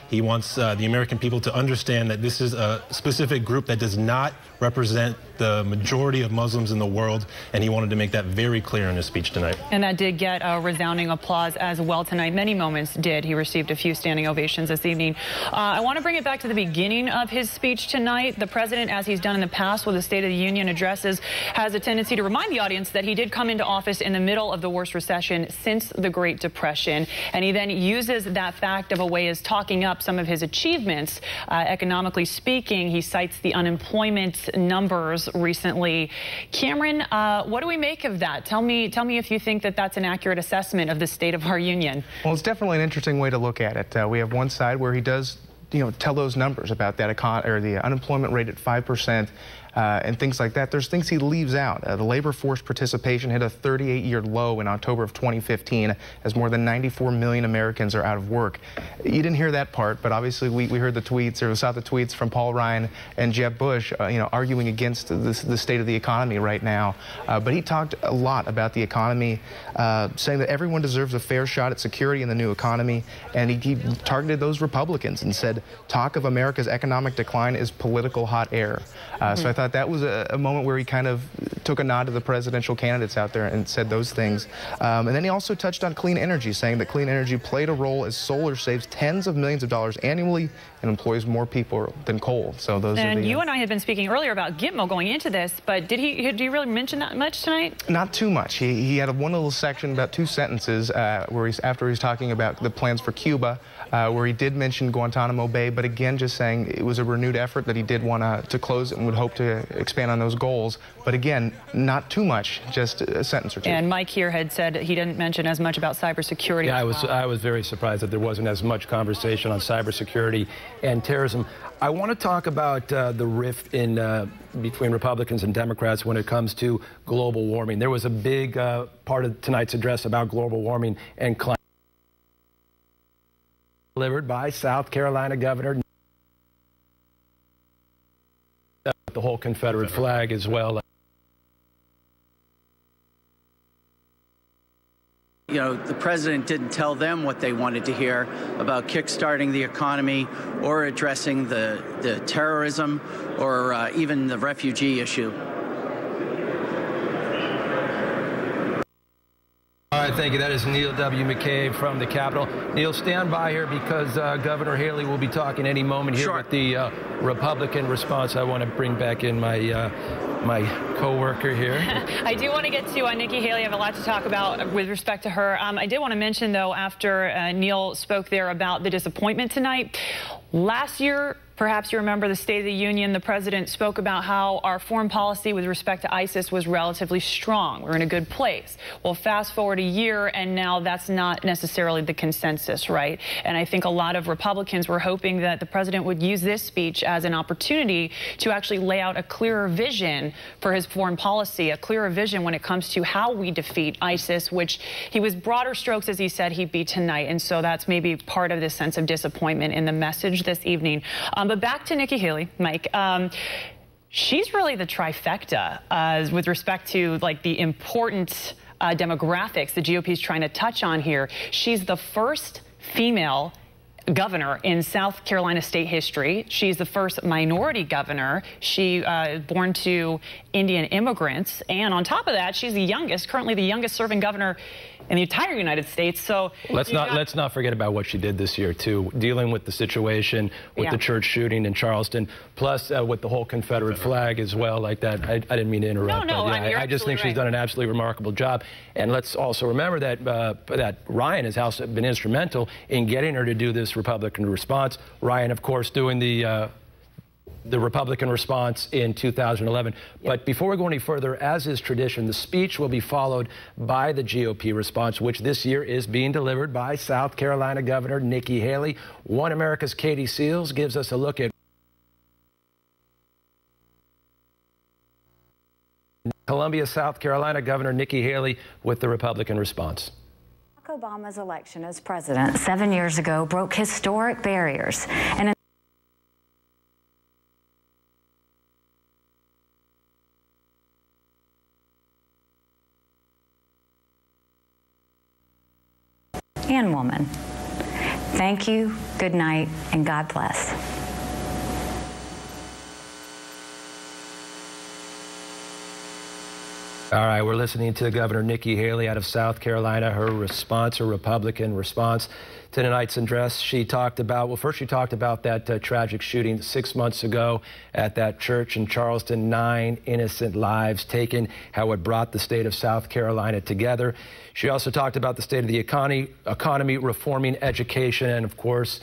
He wants the American people to understand that this is a specific group that does not represent the majority of Muslims in the world, and he wanted to make that very clear in his speech tonight. And that did get a resounding applause as well tonight. Many moments did. He received a few standing ovations this evening. I want to bring it back to the beginning of his speech tonight. The president, as he's done in the past with the State of the Union addresses, has a tendency to remind the audience that he did come into office in the middle of the worst recession since the Great Depression. And he then uses that fact of a way as talking up some of his achievements. Economically speaking, he cites the unemployment numbers recently. Cameron, what do we make of that? Tell me if you think that that's an accurate assessment of the state of our union. Well, it's definitely an interesting way to look at it. We have one side where he does, tell those numbers about that the unemployment rate at 5%. And things like that. There's things he leaves out. The labor force participation hit a 38-year low in October of 2015 as more than 94 million Americans are out of work. You didn't hear that part, but obviously we heard the tweets, or saw the tweets from Paul Ryan and Jeb Bush, arguing against the state of the economy right now. But he talked a lot about the economy, saying that everyone deserves a fair shot at security in the new economy. And he targeted those Republicans and said, talk of America's economic decline is political hot air. So I thought that was a moment where he kind of took a nod to the presidential candidates out there and said those things. And then he also touched on clean energy, saying that clean energy played a role as solar saves tens of millions of dollars annually and employs more people than coal. So those are the... you and I had been speaking earlier about Gitmo going into this, but did he really mention that much tonight? Not too much. He had one little section, about 2 sentences, where after he's talking about the plans for Cuba, where he did mention Guantanamo Bay, but again, just saying it was a renewed effort that he did want to close it and would hope to expand on those goals. But again, not too much, just a sentence or two. And Mike here had said he didn't mention as much about cybersecurity. Yeah, I was very surprised that there wasn't as much conversation on cybersecurity and terrorism. I want to talk about the rift in between Republicans and Democrats when it comes to global warming. There was a big part of tonight's address about global warming and climate, delivered by South Carolina Governor, the whole Confederate flag as well. The president didn't tell them what they wanted to hear about kickstarting the economy or addressing the terrorism or even the refugee issue. All right, thank you. That is Neil W. McCabe from the Capitol. Neil, stand by here because Governor Haley will be talking any moment here with the Republican response. I want to bring back in my my co-worker here. I do want to get to Nikki Haley. I have a lot to talk about with respect to her. I did want to mention, though, after Neil spoke there about the disappointment tonight, last year, perhaps you remember the State of the Union, the president spoke about how our foreign policy with respect to ISIS was relatively strong. We're in a good place. Well, fast forward a year, and now that's not necessarily the consensus, right? And I think a lot of Republicans were hoping that the president would use this speech as an opportunity to actually lay out a clearer vision for his foreign policy, a clearer vision when it comes to how we defeat ISIS, which he was broader strokes, as he said he'd be tonight. And so that's maybe part of this sense of disappointment in the message this evening. But back to Nikki Haley, Mike. She's really the trifecta with respect to the important demographics the GOP is trying to touch on here. She's the first female governor in South Carolina state history. She's the first minority governor. She born to Indian immigrants, and on top of that, she's currently the youngest serving governor in the entire United States. So let's not forget about what she did this year too, dealing with the situation with the church shooting in Charleston, plus with the whole Confederate flag as well, like that. I didn't mean to interrupt. No, I just think she's done an absolutely remarkable job. And let's also remember that that Ryan has also been instrumental in getting her to do this Republican response. Ryan, of course, doing the Republican response in 2011. But before we go any further, as is tradition, the speech will be followed by the GOP response, which this year is being delivered by South Carolina Governor Nikki Haley. One America's Katie Seals gives us a look at Columbia, South Carolina Governor Nikki Haley with the Republican response. Barack Obama's election as president 7 years ago broke historic barriers, and woman. Thank you, good night, and God bless. All right, we're listening to Governor Nikki Haley out of South Carolina, her response, her Republican response to tonight's address. She talked about, well, first she talked about that tragic shooting 6 months ago at that church in Charleston, 9 innocent lives taken, how it brought the state of South Carolina together. She also talked about the state of the economy, reforming education, and of course,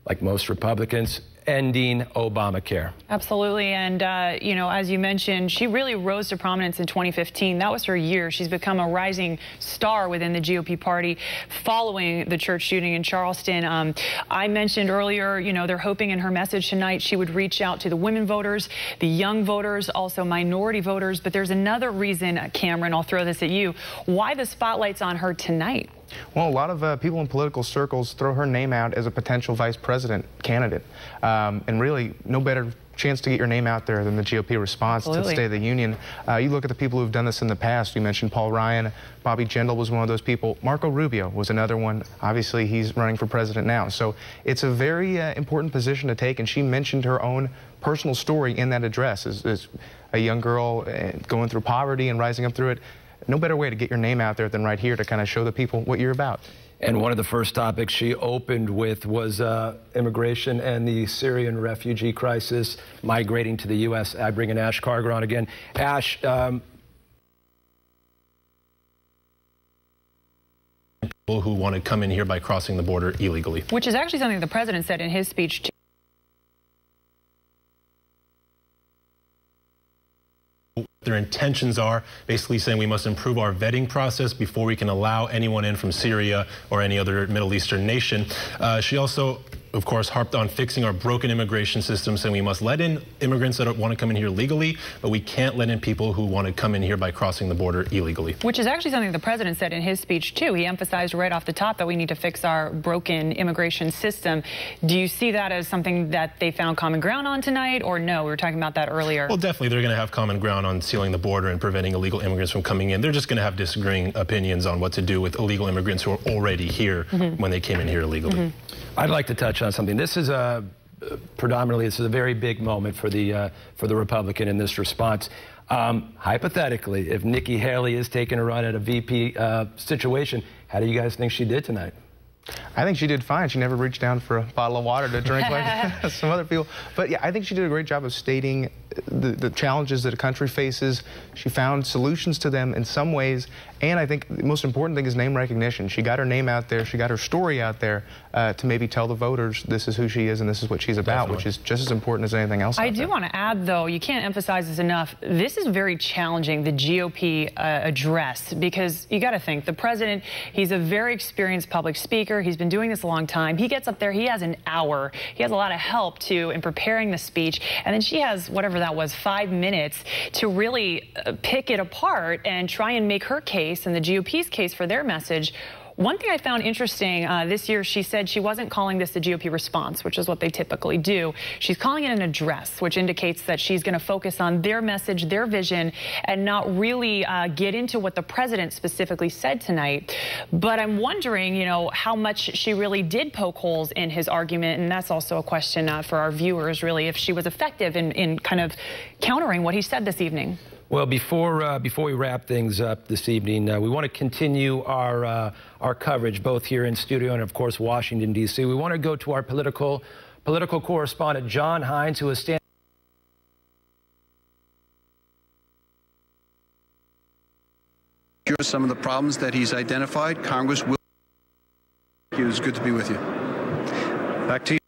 like most Republicans, ending Obamacare. Absolutely. And, you know, as you mentioned, she really rose to prominence in 2015. That was her year. She's become a rising star within the GOP party following the church shooting in Charleston. I mentioned earlier, you know, they're hoping in her message tonight she would reach out to the women voters, the young voters, also minority voters. But there's another reason, Cameron, I'll throw this at you, why the spotlight's on her tonight. Well, a lot of people in political circles throw her name out as a potential vice president candidate. And really, no better chance to get your name out there than the GOP response to the State of the Union. You look at the people who've done this in the past. You mentioned Paul Ryan. Bobby Jindal was one of those people. Marco Rubio was another one. Obviously, he's running for president now. So it's a very important position to take, and she mentioned her own personal story in that address as a young girl going through poverty and rising up through it. No better way to get your name out there than right here to kind of show the people what you're about. And one of the first topics she opened with was immigration and the Syrian refugee crisis migrating to the U.S. I bring in Ash Carger on again. Ash, people who want to come in here by crossing the border illegally. Which is actually something the president said in his speech, too. Their intentions are basically saying we must improve our vetting process before we can allow anyone in from Syria or any other Middle Eastern nation. She also, of course, harped on fixing our broken immigration system, saying we must let in immigrants that want to come in here legally, but we can't let in people who want to come in here by crossing the border illegally. Which is actually something the president said in his speech, too. He emphasized right off the top that we need to fix our broken immigration system. Do you see that as something that they found common ground on tonight, or no? We were talking about that earlier. Well, definitely they're going to have common ground on sealing the border and preventing illegal immigrants from coming in. They're just going to have disagreeing opinions on what to do with illegal immigrants who are already here when they came in here illegally. I'd like to touch on something. This is predominantly, this is a very big moment for the Republican in this response. Hypothetically, if Nikki Haley is taking a run at a VP situation, how do you guys think she did tonight? I think she did fine. She never reached down for a bottle of water to drink like some other people. But yeah, I think she did a great job of stating the challenges that a country faces. She found solutions to them in some ways. And I think the most important thing is name recognition. She got her name out there. She got her story out there to maybe tell the voters this is who she is and this is what she's about, which is just as important as anything else. I do want to add, though, you can't emphasize this enough. This is very challenging, the GOP address, because you got to think the president, he's a very experienced public speaker. He's been doing this a long time. He gets up there. He has an hour. He has a lot of help, too, in preparing the speech. And then she has, whatever that was, 5 minutes to really pick it apart and try and make her case and the GOP's case for their message. One thing I found interesting this year, she said she wasn't calling this the GOP response, which is what they typically do. She's calling it an address, which indicates that she's going to focus on their message, their vision, and not really get into what the president specifically said tonight. But I'm wondering, you know, how much she really did poke holes in his argument, and that's also a question for our viewers, really, if she was effective in kind of countering what he said this evening. Well, before we wrap things up this evening, we want to continue our coverage both here in studio and, of course, Washington, D.C. We want to go to our political correspondent, John Hines, who is standing. Here are some of the problems that he's identified. Congress will. It was good to be with you. Back to you.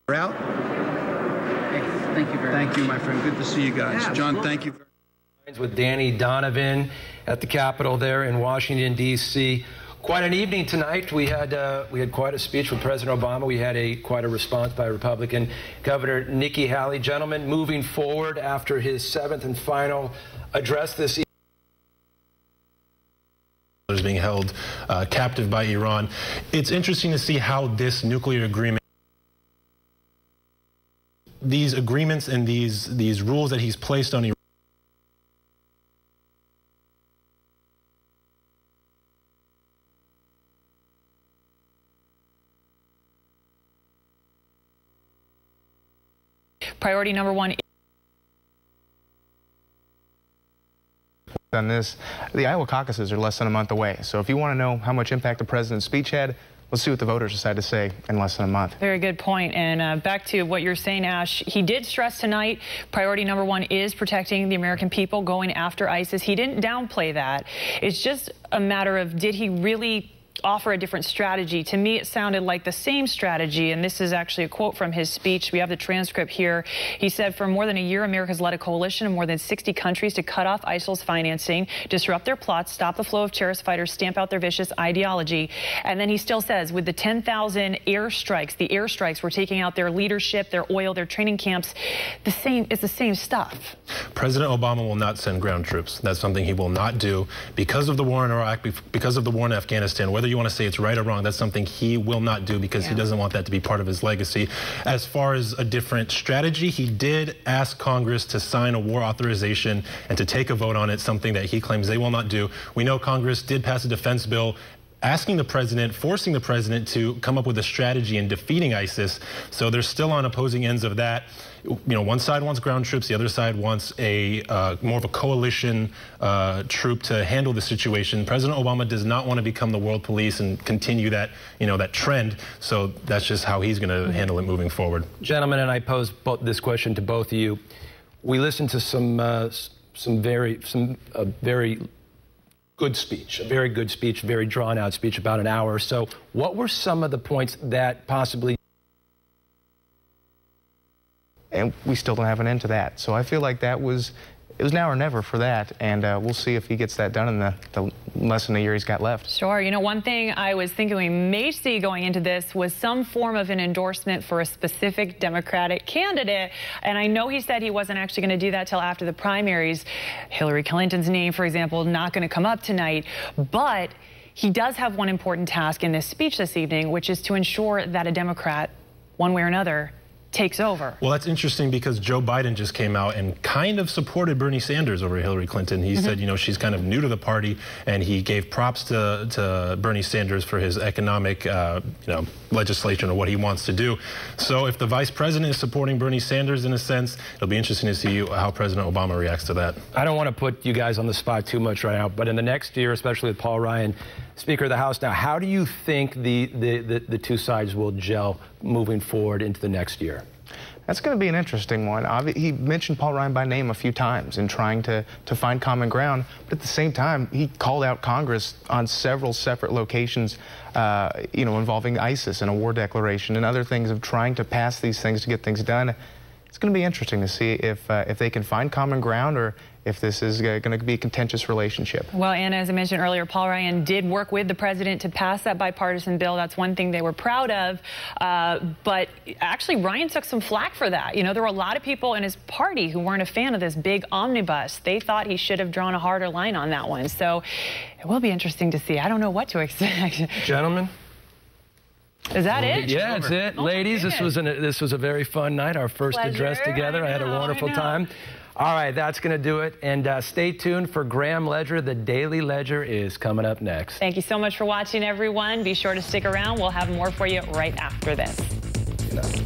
We're out. Thank you very much. Thank you, my friend. Good to see you guys. Yeah, John, thank you. With Danny Donovan at the Capitol there in Washington, D.C. Quite an evening tonight. We had quite a speech with President Obama. We had quite a response by Republican Governor Nikki Haley. Gentlemen, moving forward after his 7th and final address this evening. Is being held captive by Iran. It's interesting to see how this nuclear agreement, these agreements and these rules that he's placed on Iran, Priority number one on this. The Iowa caucuses are less than a month away. So if you want to know how much impact the president's speech had, let's see what the voters decide to say in less than a month. Very good point. And back to what you're saying, Ash, he did stress tonight, priority number one is protecting the American people, going after ISIS. He didn't downplay that. It's just a matter of, did he really offer a different strategy? To me, it sounded like the same strategy, and this is actually a quote from his speech. We have the transcript here. He said, for more than a year, America's led a coalition of more than 60 countries to cut off ISIL's financing, disrupt their plots, stop the flow of terrorist fighters, stamp out their vicious ideology. And then he still says, with the 10,000 airstrikes, the airstrikes were taking out their leadership, their oil, their training camps. It's the same stuff. President Obama will not send ground troops. That's something he will not do because of the war in Iraq, because of the war in Afghanistan. Whether you want to say it's right or wrong, that's something he will not do because he doesn't want that to be part of his legacy. As far as a different strategy, he did ask Congress to sign a war authorization and to take a vote on it, something that he claims they will not do. We know Congress did pass a defense bill asking the president, forcing the president to come up with a strategy in defeating ISIS. So they're still on opposing ends of that. You know, one side wants ground troops, the other side wants a more of a coalition troop to handle the situation. President Obama does not want to become the world police and continue that, that trend. So that's just how he's going to handle it moving forward. Gentlemen, and I pose this question to both of you. We listened to some very good speech, a very good speech, very drawn out speech, about an hour or so. What were some of the points that possibly... And we still don't have an end to that. So I feel like it was now or never for that, and we'll see if he gets that done in the less than a year he's got left. Sure. You know, one thing I was thinking we may see going into this was some form of an endorsement for a specific Democratic candidate, and I know he said he wasn't actually going to do that till after the primaries. Hillary Clinton's name, for example, not going to come up tonight, but he does have one important task in this speech this evening, which is to ensure that a Democrat, one way or another, takes over. Well, that's interesting because Joe Biden just came out and kind of supported Bernie Sanders over Hillary Clinton. He said, she's kind of new to the party, and he gave props to Bernie Sanders for his economic, legislation or what he wants to do. So if the vice president is supporting Bernie Sanders in a sense, it'll be interesting to see how President Obama reacts to that. I don't want to put you guys on the spot too much right now, but in the next year, especially with Paul Ryan, Speaker of the House now, how do you think the two sides will gel moving forward into the next year? That's going to be an interesting one. He mentioned Paul Ryan by name a few times in trying to find common ground, but at the same time, he called out Congress on several separate locations, involving ISIS and a war declaration and other things of trying to pass these things to get things done. It's going to be interesting to see if they can find common ground or if this is going to be a contentious relationship. Well, and as I mentioned earlier, Paul Ryan did work with the president to pass that bipartisan bill. That's one thing they were proud of. But actually, Ryan took some flack for that. There were a lot of people in his party who weren't a fan of this big omnibus. They thought he should have drawn a harder line on that one. So it will be interesting to see. I don't know what to expect. Gentlemen? Is that it? Yeah, that's it. Ladies, this was a very fun night, our first address together. I had a wonderful time. All right, that's going to do it. And stay tuned for Graham Ledger. The Daily Ledger is coming up next. Thank you so much for watching, everyone. Be sure to stick around. We'll have more for you right after this. Good night.